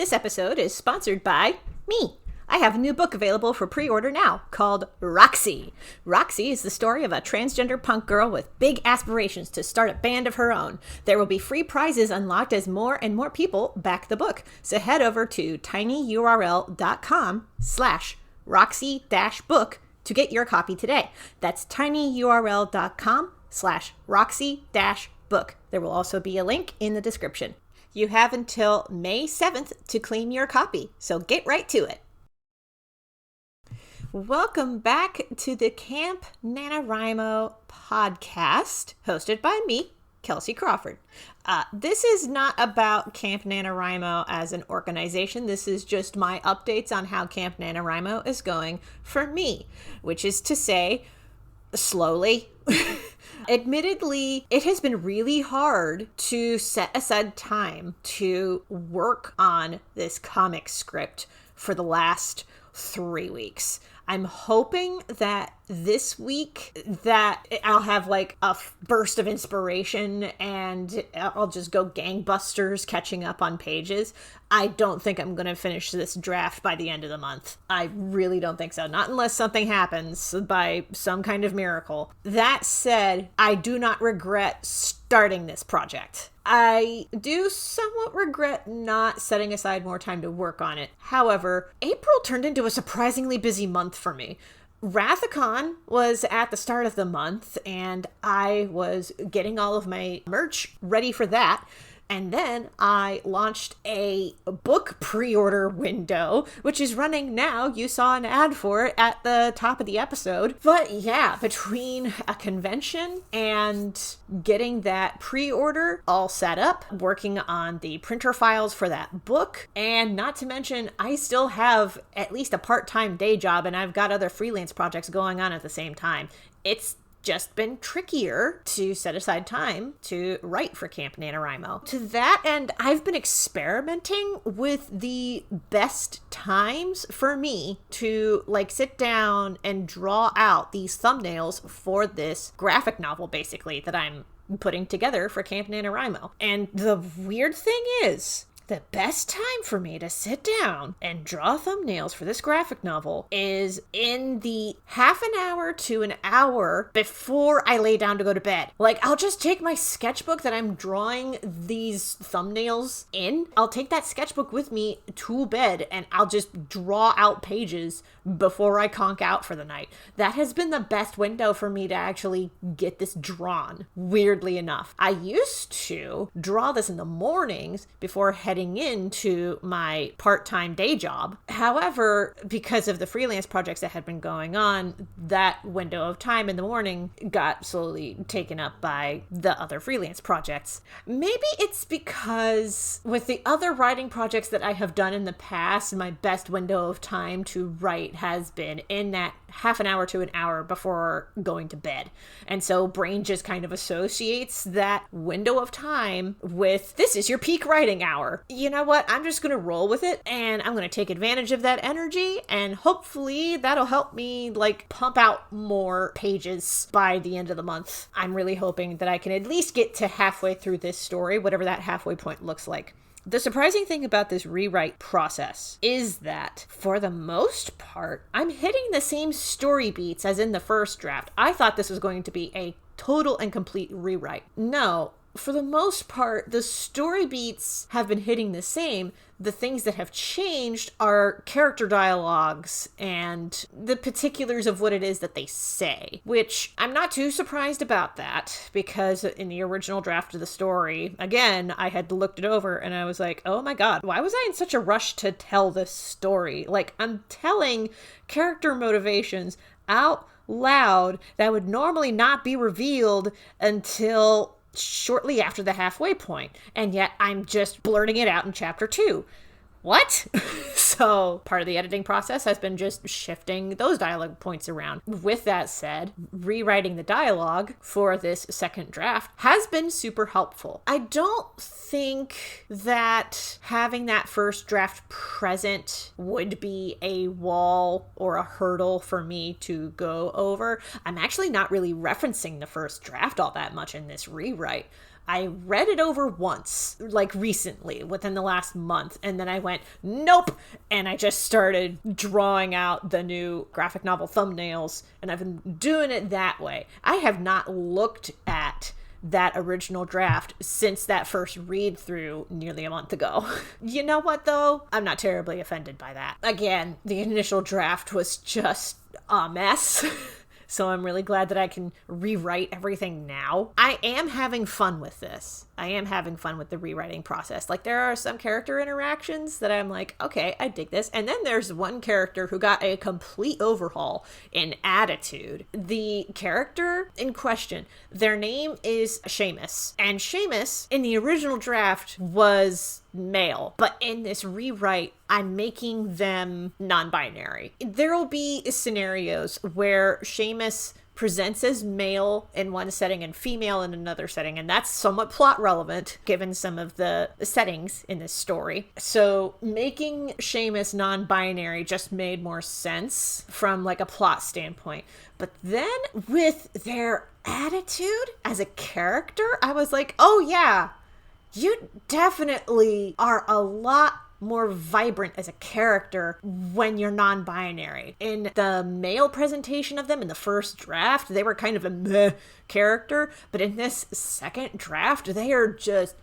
This episode is sponsored by me. I have a new book available for pre-order now called Roxy. Roxy is the story of a transgender punk girl with big aspirations to start a band of her own. There will be free prizes unlocked as more and more people back the book. So head over to tinyurl.com/Roxy-book to get your copy today. That's tinyurl.com/Roxy-book. There will also be a link in the description. You have until May 7th to claim your copy, so get right to it. Welcome back to the Camp NaNoWriMo podcast, hosted by me, Kelsey Crawford. This is not about Camp NaNoWriMo as an organization. This is just my updates on how Camp NaNoWriMo is going for me, which is to say, slowly. Admittedly, it has been really hard to set aside time to work on this comic script for the last 3 weeks. I'm hoping that this week that I'll have like a burst of inspiration and I'll just go gangbusters catching up on pages. I don't think I'm going to finish this draft by the end of the month. I really don't think so. Not unless something happens by some kind of miracle. That said, I do not regret starting this project. I do somewhat regret not setting aside more time to work on it. However, April turned into a surprisingly busy month for me. Wrathacon was at the start of the month, and I was getting all of my merch ready for that. And then I launched a book pre-order window, which is running now. You saw an ad for it at the top of the episode. But yeah, between a convention and getting that pre-order all set up, working on the printer files for that book, and not to mention, I still have at least a part-time day job and I've got other freelance projects going on at the same time. It's just been trickier to set aside time to write for Camp NaNoWriMo. To that end, I've been experimenting with the best times for me to like sit down and draw out these thumbnails for this graphic novel, basically, that I'm putting together for Camp NaNoWriMo. And the weird thing is, the best time for me to sit down and draw thumbnails for this graphic novel is in the half an hour to an hour before I lay down to go to bed. Like, I'll just take my sketchbook that I'm drawing these thumbnails in. I'll take that sketchbook with me to bed and I'll just draw out pages before I conk out for the night. That has been the best window for me to actually get this drawn, weirdly enough. I used to draw this in the mornings before heading into my part-time day job. However, because of the freelance projects that had been going on, that window of time in the morning got slowly taken up by the other freelance projects. Maybe it's because with the other writing projects that I have done in the past, my best window of time to write has been in that half an hour to an hour before going to bed. And so brain just kind of associates that window of time with, this is your peak writing hour. You know what? I'm just going to roll with it and I'm going to take advantage of that energy and hopefully that'll help me like pump out more pages by the end of the month. I'm really hoping that I can at least get to halfway through this story, whatever that halfway point looks like. The surprising thing about this rewrite process is that, for the most part, I'm hitting the same story beats as in the first draft. I thought this was going to be a total and complete rewrite. No, for the most part, the story beats have been hitting the same. The things that have changed are character dialogues and the particulars of what it is that they say, which I'm not too surprised about that because in the original draft of the story, again, I had looked it over and I was like, oh my God, why was I in such a rush to tell this story? Like, I'm telling character motivations out loud that would normally not be revealed until shortly after the halfway point, and yet I'm just blurting it out in chapter 2. What? So part of the editing process has been just shifting those dialogue points around. With that said, rewriting the dialogue for this second draft has been super helpful. I don't think that having that first draft present would be a wall or a hurdle for me to go over. I'm actually not really referencing the first draft all that much in this rewrite. I read it over once, like recently, within the last month, and then I went, nope, and I just started drawing out the new graphic novel thumbnails, and I've been doing it that way. I have not looked at that original draft since that first read through nearly a month ago. You know what, though? I'm not terribly offended by that. Again, the initial draft was just a mess. So I'm really glad that I can rewrite everything now. I am having fun with this. I am having fun with the rewriting process. Like, there are some character interactions that I'm like, okay, I dig this. And then there's one character who got a complete overhaul in attitude. The character in question, their name is Seamus. And Seamus, in the original draft, was male. But in this rewrite, I'm making them non-binary. There will be scenarios where Seamus presents as male in one setting and female in another setting, and that's somewhat plot relevant given some of the settings in this story. So making Seamus non-binary just made more sense from like a plot standpoint. But then with their attitude as a character, I was like, oh yeah, you definitely are a lot more vibrant as a character when you're non-binary. In the male presentation of them in the first draft, they were kind of a meh character, but in this second draft, they are just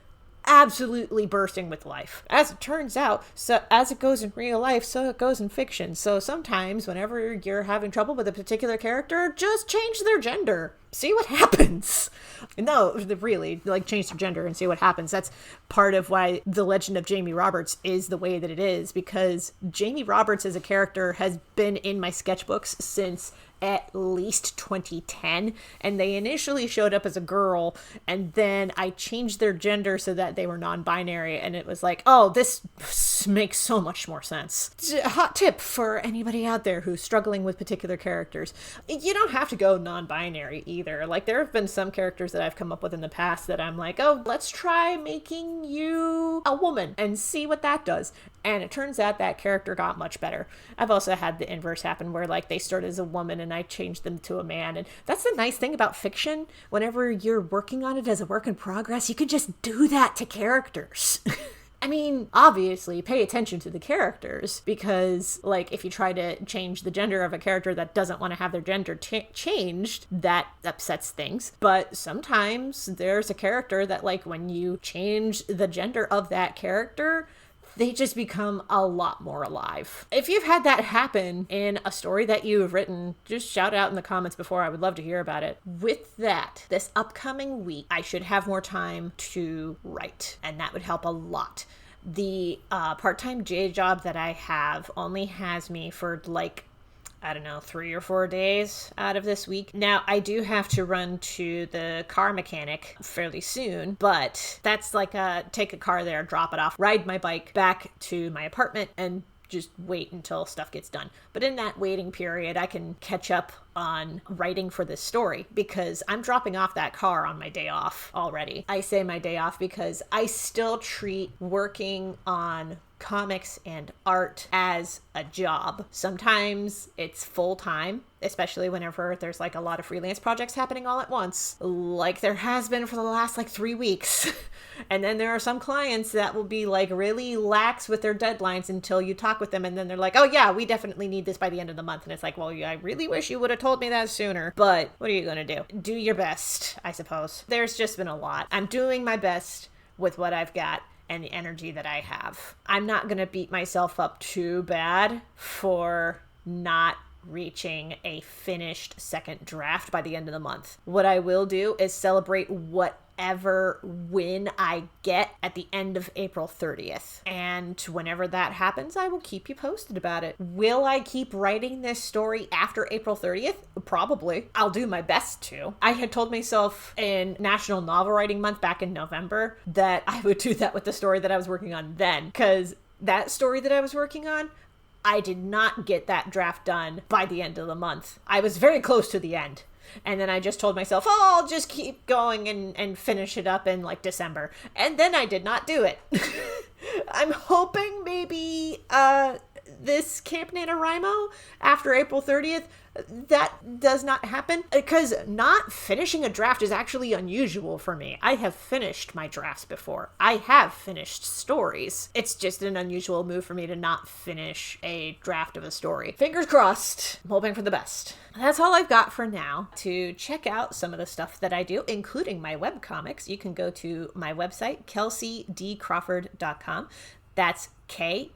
absolutely bursting with life. As it turns out, so as it goes in real life, so it goes in fiction. So sometimes whenever you're having trouble with a particular character, just change their gender. See what happens. No, really, like, change their gender and see what happens. That's part of why the legend of Jamie Roberts is the way that it is, because Jamie Roberts as a character has been in my sketchbooks since at least 2010, and they initially showed up as a girl, and then I changed their gender so that they were non-binary, and it was like, oh, this makes so much more sense. Hot tip for anybody out there who's struggling with particular characters: you don't have to go non-binary either. Like, there have been some characters that I've come up with in the past that I'm like, oh, let's try making you a woman and see what that does. And it turns out that character got much better. I've also had the inverse happen where, like, they started as a woman and I changed them to a man. And that's the nice thing about fiction. Whenever you're working on it as a work in progress, you can just do that to characters. I mean, obviously, pay attention to the characters, because, like, if you try to change the gender of a character that doesn't want to have their gender changed, that upsets things. But sometimes there's a character that, like, when you change the gender of that character, they just become a lot more alive. If you've had that happen in a story that you've written, just shout it out in the comments before. I would love to hear about it. With that, this upcoming week, I should have more time to write, and that would help a lot. The part-time day job that I have only has me for, like, I don't know, 3 or 4 days out of this week. Now, I do have to run to the car mechanic fairly soon, but that's like take a car there, drop it off, ride my bike back to my apartment, and just wait until stuff gets done. But in that waiting period, I can catch up on writing for this story, because I'm dropping off that car on my day off already. I say my day off because I still treat working on comics and art as a job. Sometimes it's full-time, especially whenever there's like a lot of freelance projects happening all at once, like there has been for the last like 3 weeks. And then there are some clients that will be like really lax with their deadlines until you talk with them, and then they're like, oh yeah, we definitely need this by the end of the month. And it's like, well, yeah, I really wish you would have told me that sooner, but what are you gonna do? Do your best, I suppose. There's just been a lot. I'm doing my best with what I've got and the energy that I have. I'm not gonna beat myself up too bad for not reaching a finished second draft by the end of the month. What I will do is celebrate whatever win I get at the end of April 30th. And whenever that happens, I will keep you posted about it. Will I keep writing this story after April 30th? Probably. I'll do my best to. I had told myself in National Novel Writing Month back in November that I would do that with the story that I was working on then, because that story that I was working on, I did not get that draft done by the end of the month. I was very close to the end. And then I just told myself, oh, I'll just keep going and finish it up in like December. And then I did not do it. I'm hoping maybe this Camp NaNoWriMo after April 30th, that does not happen because not finishing a draft is actually unusual for me. I have finished my drafts before. I have finished stories. It's just an unusual move for me to not finish a draft of a story. Fingers crossed. I'm hoping for the best. That's all I've got for now. To check out some of the stuff that I do, including my webcomics, you can go to my website, kelseydcrawford.com. That's KELCID,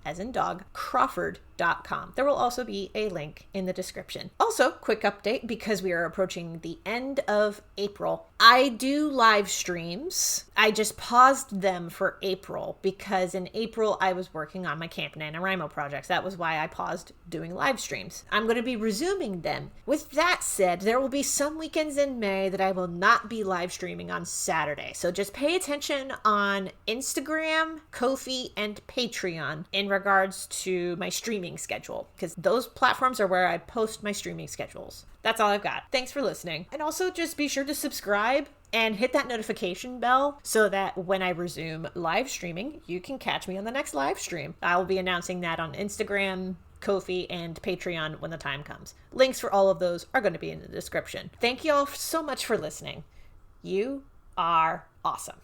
as in dog, Crawford.com. There will also be a link in the description. Also, quick update, because we are approaching the end of April. I do live streams. I just paused them for April because in April I was working on my Camp NaNoWriMo projects. That was why I paused doing live streams. I'm going to be resuming them. With that said, there will be some weekends in May that I will not be live streaming on Saturday. So just pay attention on Instagram, Ko-fi, and Patreon in regards to my streaming schedule, because those platforms are where I post my streaming schedules. That's all I've got. Thanks for listening. And also just be sure to subscribe and hit that notification bell so that when I resume live streaming, you can catch me on the next live stream. I will be announcing that on Instagram, Ko-fi, and Patreon when the time comes. Links for all of those are going to be in the description. Thank you all so much for listening. You are awesome.